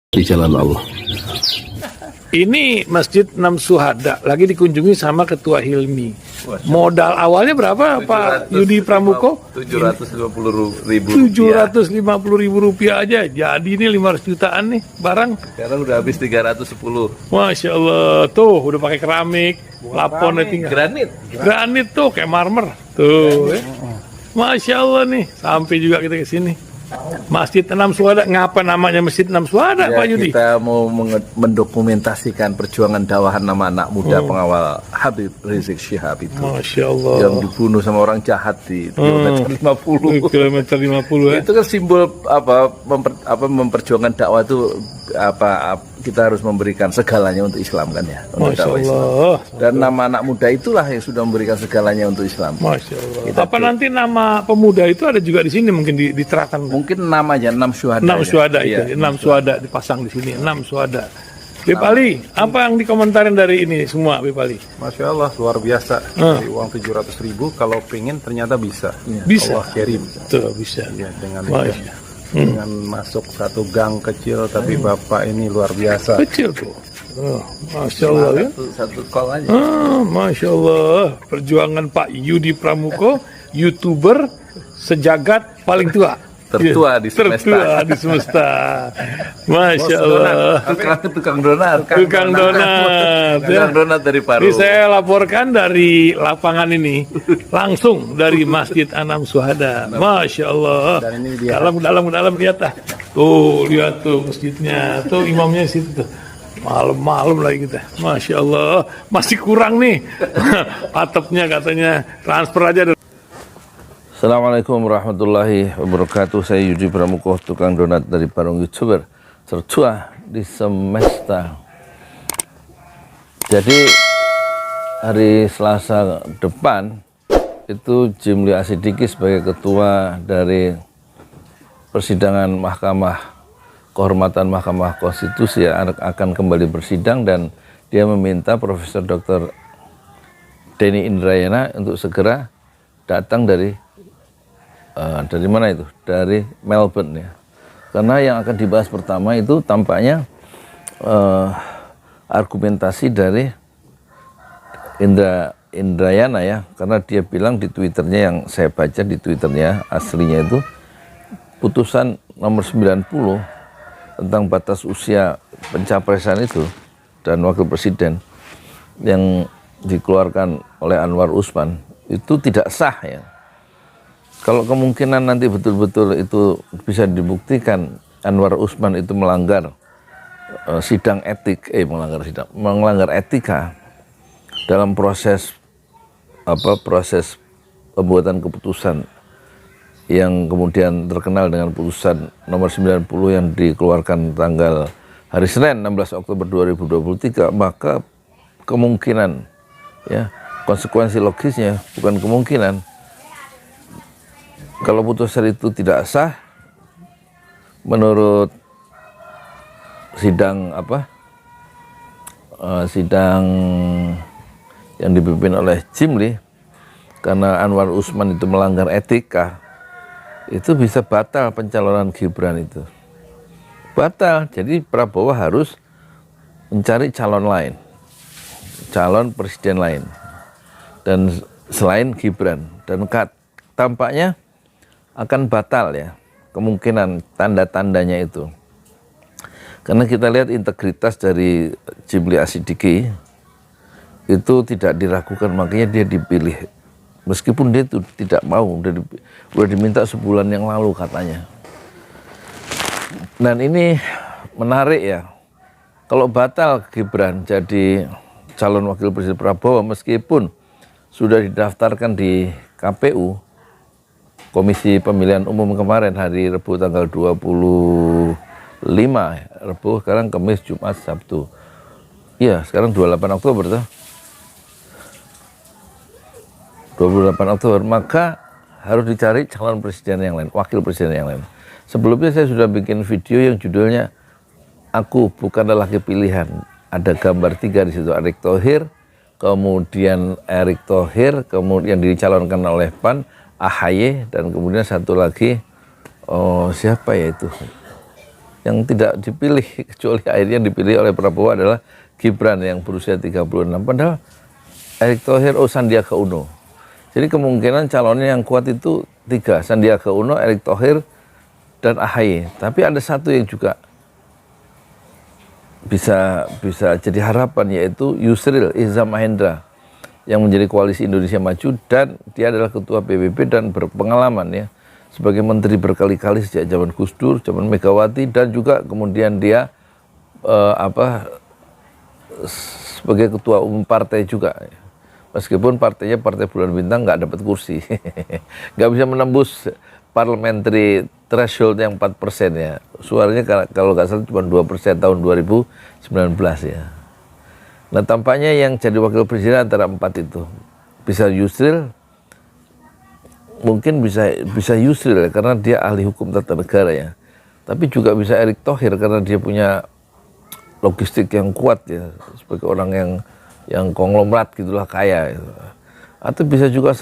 di jalan Allah. Ini Masjid Enam Syuhada lagi dikunjungi sama Ketua Hilmi. Modal awalnya berapa Pak Yudi Pramuko? 750.000 rupiah aja. Jadi ini 500 jutaan nih barang. Sekarang udah habis 310. Masya Allah, tuh udah pakai keramik, laponnya tinggal. Granit tuh kayak marmer. Tuh, Masya Allah nih, sampai juga kita ke sini. Masjid Enam Syuhada, ngapa namanya Masjid Enam Syuhada, Ya, Pak Yudi? kita mau mendokumentasikan perjuangan dakwah nama anak muda pengawal Habib Rizik Syihab itu. Masya Allah. Yang dibunuh sama orang jahat di kilometer 50. Kilometer 50 ya. Itu kan simbol memperjuangkan dakwah itu kita harus memberikan segalanya untuk Islam kan ya. Untuk Masya dakwah Islam. Allah. Dan nama anak muda itulah yang sudah memberikan segalanya untuk Islam. Masya Allah. Apa nanti nama pemuda itu ada juga di sini mungkin diterapkan? Mungkin namanya 6 syuhada. 6 syuhada Iya, itu, 6 syuhada dipasang di sini, 6 syuhada. Beb Ali, apa yang dikomentarin dari ini semua, Beb Ali? Masya Allah, luar biasa. Dari uang 700.000, kalau pengen ternyata bisa. Bisa. Allah kirim. Tuh, bisa. Ya, dengan Masya. dengan masuk satu gang kecil, tapi Bapak ini luar biasa. Kecil tuh. Oh, Masya Allah ya. Satu call aja. Masya Allah. Perjuangan Pak Yudi Pramuko, YouTuber sejagat paling tua. Tertua di semesta. Tertua di semesta. Masya Allah. Tukang donat. Tukang donat. Tukang donat dari Paru. Ini saya laporkan dari lapangan ini, langsung dari Masjid Enam Syuhada. Masya Allah. Dan ini dia. Dalam lihat ah. Tuh, lihat tuh masjidnya. Tuh imamnya di situ tuh. Malam-malam lagi kita. Masya Allah. Masih kurang nih. Atapnya katanya transfer aja. Assalamualaikum warahmatullahi wabarakatuh. Saya Yudi Pramuko, tukang donat dari Parung YouTuber tertua di semesta. Jadi hari Selasa depan itu Jimli Asidiki sebagai ketua dari persidangan Kehormatan Mahkamah Konstitusi akan kembali bersidang, dan dia meminta Profesor Dr. Denny Indrayana untuk segera datang dari mana itu? Dari Melbourne ya. Karena yang akan dibahas pertama itu tampaknya argumentasi dari Indrayana ya. Karena dia bilang di Twitternya, yang saya baca di Twitternya aslinya itu, putusan nomor 90 tentang batas usia pencapresan itu dan wakil presiden yang dikeluarkan oleh Anwar Usman itu tidak sah ya. Kalau kemungkinan nanti betul-betul itu bisa dibuktikan Anwar Usman itu melanggar melanggar etika dalam proses pembuatan keputusan yang kemudian terkenal dengan putusan nomor 90 yang dikeluarkan tanggal hari Senin 16 Oktober 2023, maka kemungkinan ya, konsekuensi logisnya bukan kemungkinan, kalau putusan itu tidak sah menurut sidang sidang yang dipimpin oleh Jimli, karena Anwar Usman itu melanggar etika, itu bisa batal pencalonan Gibran itu. Batal. Jadi Prabowo harus mencari calon lain, calon presiden lain, dan selain Gibran, dan tampaknya akan batal ya, kemungkinan tanda-tandanya itu. Karena kita lihat integritas dari Jimli Asidiki itu tidak diragukan, makanya dia dipilih. Meskipun dia itu tidak mau, udah diminta sebulan yang lalu katanya. Dan ini menarik ya, kalau batal Gibran jadi calon wakil presiden Prabowo, meskipun sudah didaftarkan di KPU, Komisi Pemilihan Umum kemarin hari Rabu tanggal 25, Rabu, sekarang Kamis, Jumat, Sabtu. Iya, sekarang 28 Oktober tuh. 28 Oktober, maka harus dicari calon presiden yang lain, wakil presiden yang lain. Sebelumnya saya sudah bikin video yang judulnya Aku Bukan Lelaki Pilihan. Ada gambar 3 di situ, Erick Thohir, kemudian Erick Thohir, kemudian dicalonkan oleh PAN, AHY, dan kemudian satu lagi siapa ya itu yang tidak dipilih, kecuali akhirnya dipilih oleh Prabowo adalah Gibran yang berusia 36. Padahal Erick Thohir, Sandiaga Uno. Jadi kemungkinan calonnya yang kuat itu 3, Sandiaga Uno, Erick Thohir, dan AHY. Tapi ada satu yang juga bisa jadi harapan, yaitu Yusril Iza Mahendra yang menjadi Koalisi Indonesia Maju, dan dia adalah ketua PBB dan berpengalaman ya sebagai menteri berkali-kali sejak zaman Gus Dur, zaman Megawati, dan juga kemudian dia sebagai ketua umum partai juga. Meskipun partainya Partai Bulan Bintang nggak dapat kursi, nggak bisa menembus parliamentary threshold yang 4% ya. Suaranya kalau nggak salah cuma 2% tahun 2019 ya. Nah tampaknya yang jadi wakil presiden antara 4 itu bisa Yusril, mungkin bisa Yusril ya, karena dia ahli hukum tata negara ya. Tapi juga bisa Erick Thohir karena dia punya logistik yang kuat ya, sebagai orang yang konglomerat gitulah, kaya gitu. Atau bisa juga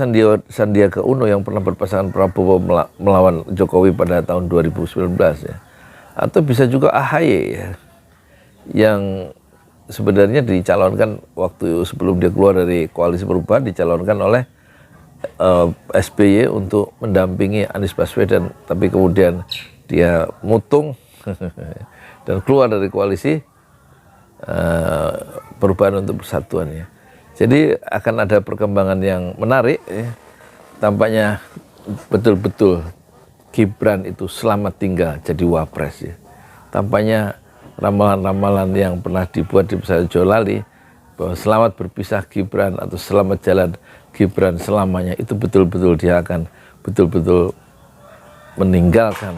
Sandiaga Uno yang pernah berpasangan Prabowo melawan Jokowi pada tahun 2019 ya. Atau bisa juga AHY ya, yang sebenarnya dicalonkan waktu sebelum dia keluar dari Koalisi Perubahan, dicalonkan oleh SBY untuk mendampingi Anies Baswedan, tapi kemudian dia mutung dan keluar dari Koalisi Perubahan untuk Persatuan ya. Jadi akan ada perkembangan yang menarik ya. Tampaknya betul-betul Gibran itu selamat tinggal jadi wapres ya. Tampaknya ramalan-ramalan yang pernah dibuat di pesawat Jolali bahwa selamat berpisah Gibran atau selamat jalan Gibran selamanya, itu betul-betul dia akan betul-betul meninggalkan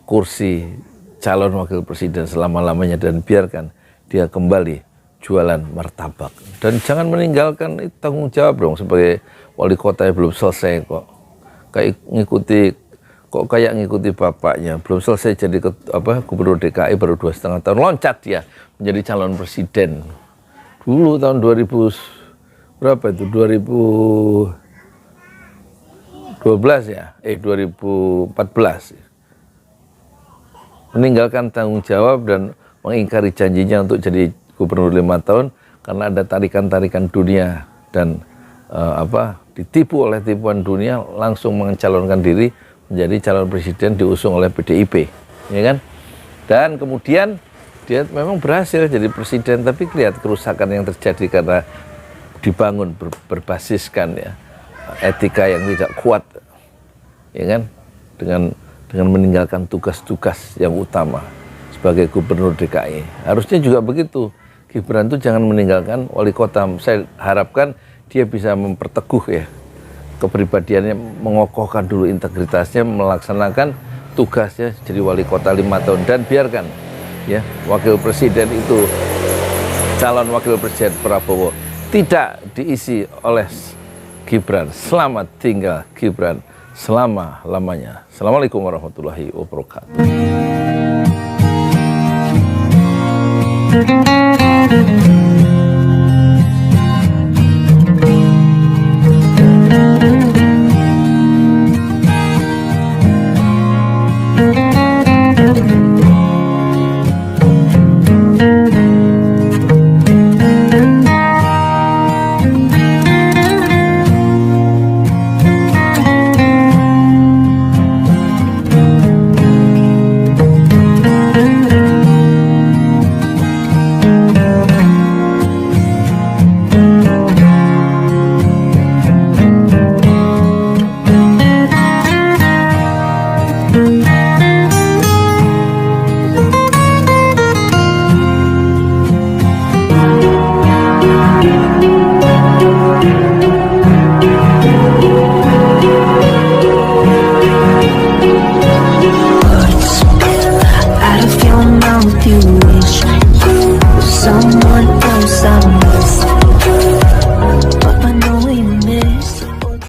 kursi calon wakil presiden selama-lamanya dan biarkan dia kembali jualan martabak. Dan jangan meninggalkan tanggung jawab dong sebagai wali kota yang belum selesai kok. Kayak ngikuti bapaknya, belum selesai jadi gubernur DKI baru 2,5 tahun loncat dia menjadi calon presiden. Dulu tahun 2000 berapa itu? 2012 ya? 2014. Meninggalkan tanggung jawab dan mengingkari janjinya untuk jadi gubernur 5 tahun karena ada tarikan-tarikan dunia dan ditipu oleh tipuan dunia, langsung mencalonkan diri menjadi calon presiden diusung oleh PDIP, ya kan? Dan kemudian dia memang berhasil jadi presiden, tapi lihat kerusakan yang terjadi karena dibangun berbasiskan ya etika yang tidak kuat, ya kan? Dengan meninggalkan tugas-tugas yang utama sebagai gubernur DKI. Harusnya juga begitu. Gibran itu jangan meninggalkan wali kota. Saya harapkan dia bisa memperteguh ya kepribadiannya, mengokohkan dulu integritasnya, melaksanakan tugasnya jadi wali kota 5 tahun, dan biarkan ya wakil presiden itu, calon wakil presiden Prabowo tidak diisi oleh Gibran. Selamat tinggal Gibran selama-lamanya. Assalamualaikum warahmatullahi wabarakatuh.